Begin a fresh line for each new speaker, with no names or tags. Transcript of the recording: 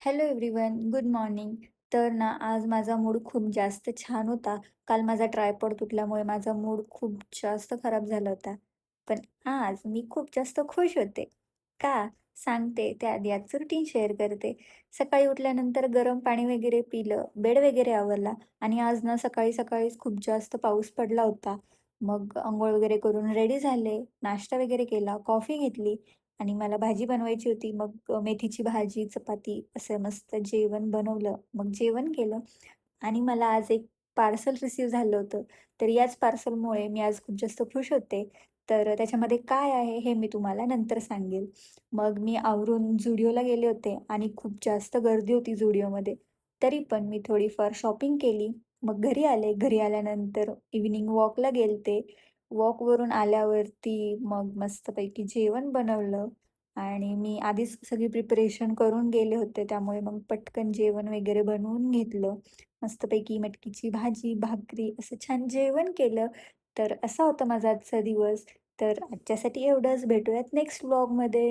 Hello everyone, good morning. तर ना, आज माझा मूड खूप जास्त छान होता. काल माझा ट्रायपॉड तुटल्यामुळे माझा मूड खूप जास्त खराब झाला होता. पण आज मी खूप जास्त खुश होते. का? सांगते. त्याआधी आजचं रुटीन शेअर करते. सकाळी उठल्यानंतर गरम पाणी वगैरे पिलं, बेड वगैरे आवरला आणि आज ना सकाळी-सकाळीच खूप जास्त पाऊस पडला होता. मग अंघोळ वगैरे करून रेडी झाले, नाश्ता वगैरे केला, कॉफी घेतली आणि मला भाजी बनवायची होती. मग मेथीची भाजी, चपाती असं मस्त जेवण बनवलं. मग जेवण केलं आणि मला आज एक पार्सल रिसीव्ह झालं होतं. तर याच पार्सलमुळे मी आज खूप जास्त खुश होते. तर त्याच्यामध्ये काय आहे हे मी तुम्हाला नंतर सांगेल. मग मी आवरून Zudioला गेले होते आणि खूप जास्त गर्दी होती Zudioमध्ये. तरी पण मी थोडीफार शॉपिंग केली. मग घरी आले. घरी आल्यानंतर इव्हनिंग वॉकला गेलते. वॉकवरून आल्यावरती मग मस्तपैकी जेवण बनवलं आणि मी आधीच सगळी प्रिपरेशन करून गेले होते. त्यामुळे मग पटकन जेवण वगैरे बनवून घेतलं. मस्तपैकी मटकीची भाजी, भाकरी असं छान जेवण केलं. तर असा होता माझा आजचा दिवस. तर आजच्यासाठी एवढंच. भेटूयात नेक्स्ट व्लॉगमध्ये.